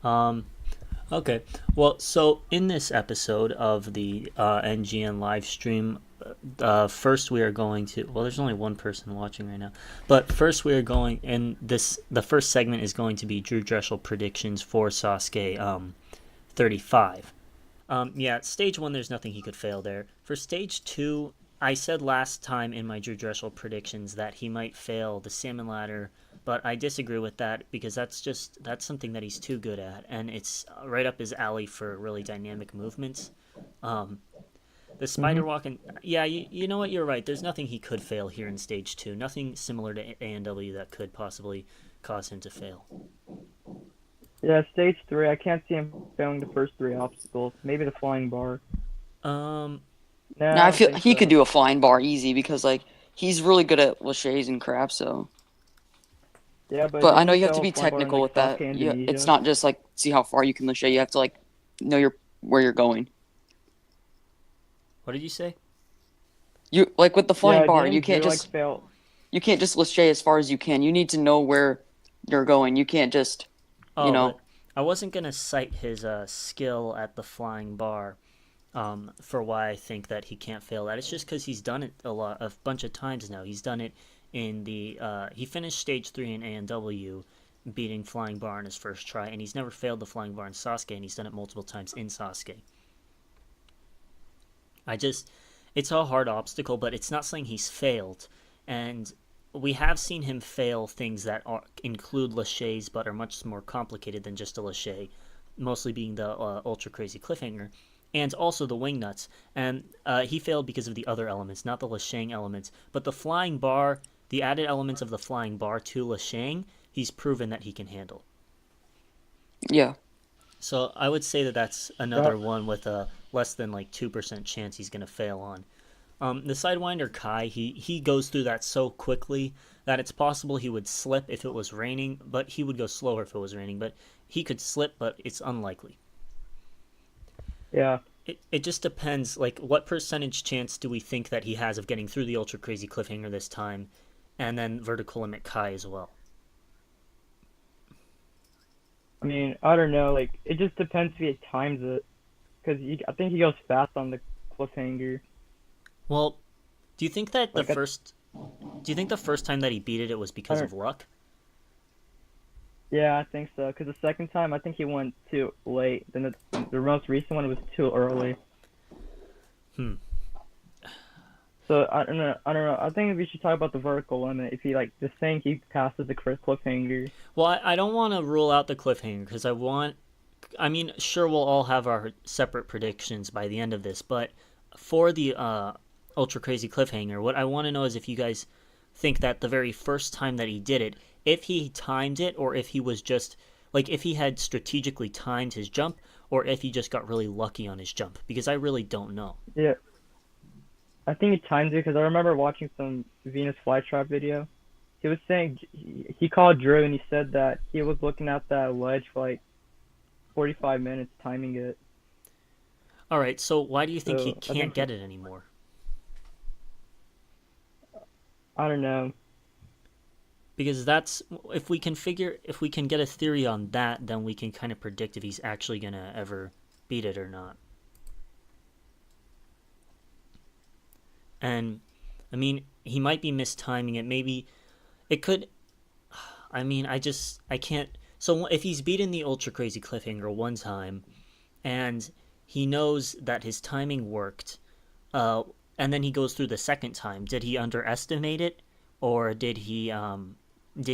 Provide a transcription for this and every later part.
Um, okay. Well, so in this episode of the NGN live stream, first we are going to. Well, there's only one person watching right now, but first we are going, and this the first segment is going to be Drew Drechsel predictions for Sasuke 35. Yeah, stage one, there's nothing he could fail there. For stage two, I said last time in my Drew Drechsel predictions that he might fail the salmon ladder, but I disagree with that because that's something that he's too good at, and it's right up his alley for really dynamic movements. Um, the Hmm. spider walk and yeah, you know what? You're right. There's nothing he could fail here in stage two. Nothing similar to A&W that could possibly cause him to fail. Yeah, stage three. I can't see him failing the first three obstacles. Maybe the flying bar. Um, No, Now I I don't feel think he could so. do a flying bar easy because he's really good at laches and crap. So, Yeah, but but I didn't know he you have to fail a be flying bar in technical like with Sasuke that. It's Indonesia? not just like see how far you can lache. You have to know where you're going. what did you say? You like with the flying Yeah, bar, didn't Drew like fail? you can't just lache as far as you can. You need to know where you're going. You can't just you Oh, but know I wasn't gonna cite his skill at the flying bar for why I think that he can't fail that. It's just because he's done it a bunch of times now. He's done it in the he finished stage three in A&W, beating flying bar in his first try, and he's never failed the flying bar in Sasuke, and he's done it multiple times in Sasuke. I just it's a hard obstacle, but it's not something he's failed, and we have seen him fail things that include laches but are much more complicated than just a lache, mostly being the ultra crazy cliffhanger, and also the wing nuts. And he failed because of the other elements, not the lashang elements, but the flying bar, the added elements of the flying bar to lashang, he's proven that he can handle. yeah. So I would say that that's Yeah, another one with a less than like 2% chance he's going to fail on. The Sidewinder Kai, he goes through that so quickly that it's possible he would slip if it was raining, but he would go slower if it was raining. But he could slip, but it's unlikely. yeah. It just depends, like, what percentage chance do we think that he has of getting through the Ultra Crazy Cliffhanger this time, and then Vertical Limit Kai as well? I mean, I don't know. Like, it just depends if he times it, because I think he goes fast on the cliffhanger. Well, do you think that Like, do you think the first time that he beat it, it was I because don't. of luck? Yeah, I think so. Because the second time, I think he went too late. Then the most recent one was too early. Hmm. So I don't know. I don't know. I think we should talk about the vertical limit. If he like just saying he passes the cliffhanger. Well, I don't want to rule out the cliffhanger because I mean, sure, we'll all have our separate predictions by the end of this, but for the Ultra Crazy Cliffhanger, what I want to know is if you guys think that the very first time that he did it, if he timed it, or if he was just, like, if he had strategically timed his jump, or if he just got really lucky on his jump, because I really don't know. Yeah, I think he timed it because I remember watching some Venus flytrap video. He was saying he called Drew and he said that he was looking at that ledge for like 45 minutes timing it. All right, so why do you think he So I can't think get it anymore? I don't know. Because that's if we can get a theory on that, then we can kind of predict if he's actually gonna ever beat it or not. And I mean, he might be mistiming it. Maybe it could. I mean, I can't. So if he's beaten the ultra crazy cliffhanger one time, and he knows that his timing worked, uh, and then he goes through the second time, did he underestimate it, or did he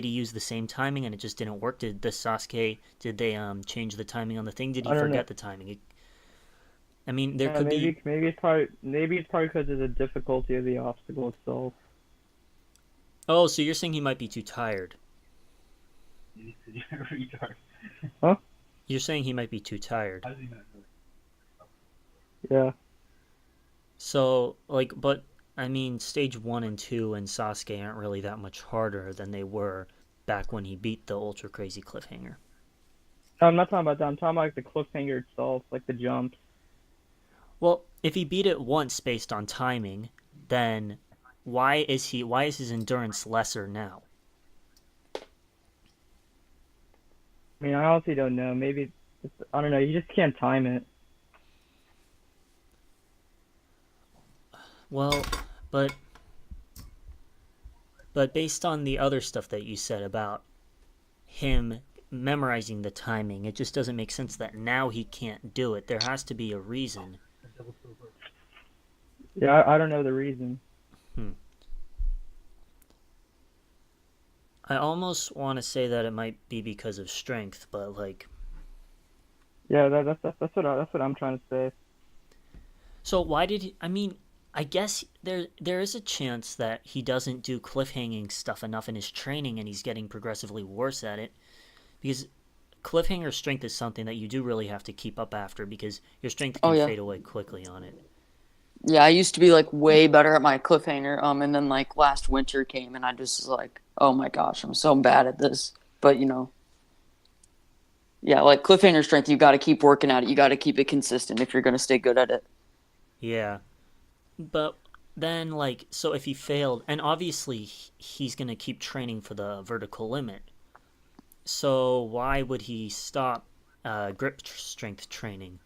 use the same timing and it just didn't work? Did they change the timing on the thing? Did he I don't know. forget the timing? I mean, there Yeah, could be. maybe it's probably because of the difficulty of the obstacle itself. Oh, so you're saying he might be too tired? Huh? You're saying he might be too tired. Yeah. So, like, but I mean, stage one and two and Sasuke aren't really that much harder than they were back when he beat the ultra crazy cliffhanger. No, I'm not talking about that. I'm talking about like the cliffhanger itself, like the jumps. Well, if he beat it once based on timing, then why is his endurance lesser now? mean, I honestly don't know. Maybe I don't know. You just can't time it. Well, but based on the other stuff that you said about him memorizing the timing, it just doesn't make sense that now he can't do it. There has to be a reason. Yeah, I don't know the reason. Hmm. I almost want to say that it might be because of strength, but like, Yeah, that's what I'm trying to say. so why did he? I mean, I guess there is a chance that he doesn't do cliffhanging stuff enough in his training, and he's getting progressively worse at it. Because cliffhanger strength is something that you do really have to keep up after, because your strength Oh can yeah. fade away quickly on it. Yeah, I used to be like way better at my cliffhanger. And then like last winter came and I just was like, oh my gosh, I'm so bad at this. But yeah, like cliffhanger strength, you got to keep working at it. You got to keep it consistent if you're going to stay good at it. Yeah, but then like, so if he failed, and obviously he's gonna keep training for the vertical limit. So why would he stop strength training?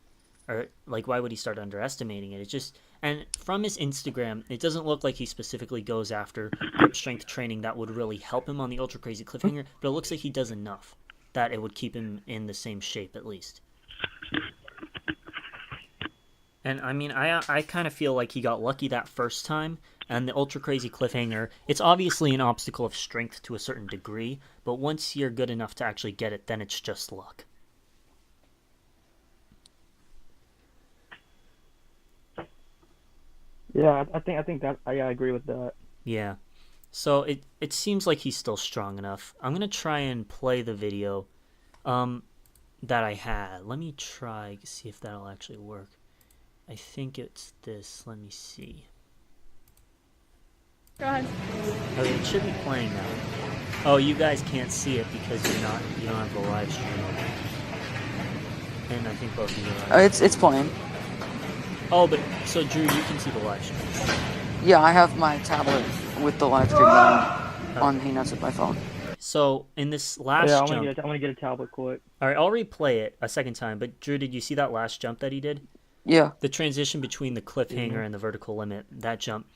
Or like, why would he start underestimating it? It just, and from his Instagram, it doesn't look like he specifically goes after grip strength training that would really help him on the ultra crazy cliffhanger, but it looks like he does enough that it would keep him in the same shape at least. And I mean, I kind of feel like he got lucky that first time, and the ultra crazy cliffhanger, it's obviously an obstacle of strength to a certain degree, but once you're good enough to actually get it, then it's just luck. Yeah, I think that I agree with that. Yeah. So it seems like he's still strong enough. I'm gonna try and play the video um that I had. Let me try see if that'll actually work. I think it's this. Let me see. Go ahead. Okay, it should be playing now. Oh, you guys can't see it because you don't have the live stream open. And I think both of you are. It's playing. Oh, but so Drew, you can see the live stream. Yeah, I have my tablet with the live stream on Hangouts with my phone. So in this last Yeah, jump, I want to get a tablet quick. all right, I'll replay it a second time. But Drew, did you see that last jump that he did? Yeah. The transition between the cliffhanger and the vertical limit, that jump.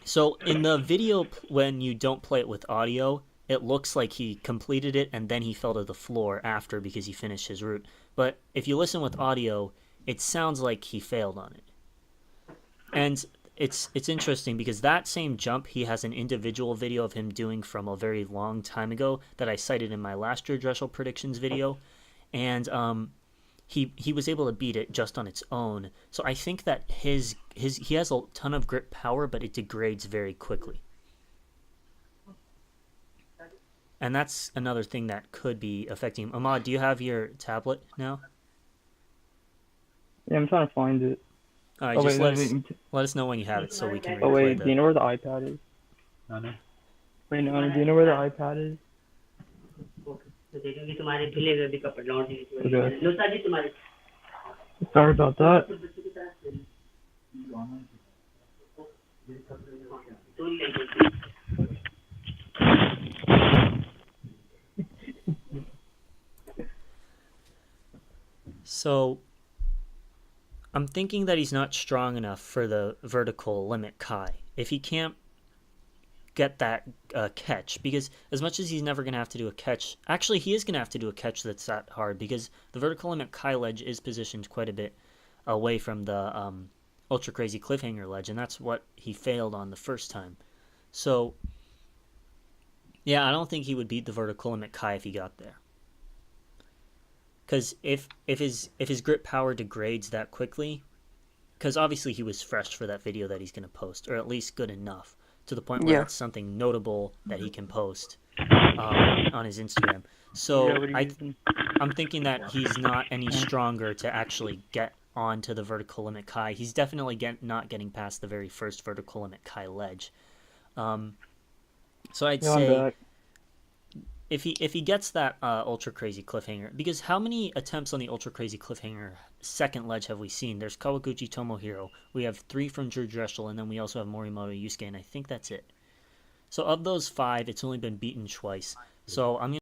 So in the video, when you don't play it with audio, it looks like he completed it and then he fell to the floor after because he finished his route. But if you listen with audio, it sounds like he failed on it. And it's interesting because that same jump he has an individual video of him doing from a very long time ago that I cited in my last Drew Drechsel predictions video, and he was able to beat it just on its own. So I think that he has a ton of grip power, but it degrades very quickly. And that's another thing that could be affecting him. Ahmad, do you have your tablet now? Yeah, I'm trying to find it. All right, just let us know when you have it so we can replay Oh wait, do you know where the iPad is? No. Wait, no, do you know where the iPad is? Okay. Sorry about that. So I'm thinking that he's not strong enough for the vertical limit Kai. If he can't get that catch, because as much as he's never going to have to do a catch, actually he is going to have to do a catch that's that hard, because the vertical limit Kai ledge is positioned quite a bit away from the ultra crazy cliffhanger ledge, and that's what he failed on the first time. So yeah, I don't think he would beat the vertical limit Kai if he got there. Because if his grip power degrades that quickly, because obviously he was fresh for that video that he's going to post, or at least good enough to the point where it's something notable that he can post on his Instagram. So I'm thinking that he's not any stronger to actually get onto the vertical limit Kai. He's definitely not getting past the very first vertical limit Kai ledge. So I'd say if he gets that ultra crazy cliffhanger, because how many attempts on the ultra crazy cliffhanger second ledge have we seen? There's Kawaguchi Tomohiro. We have 3 from Drew Drechsel, and then we also have Morimoto Yusuke, and I think that's it. So of those 5, it's only been beaten twice. So I'm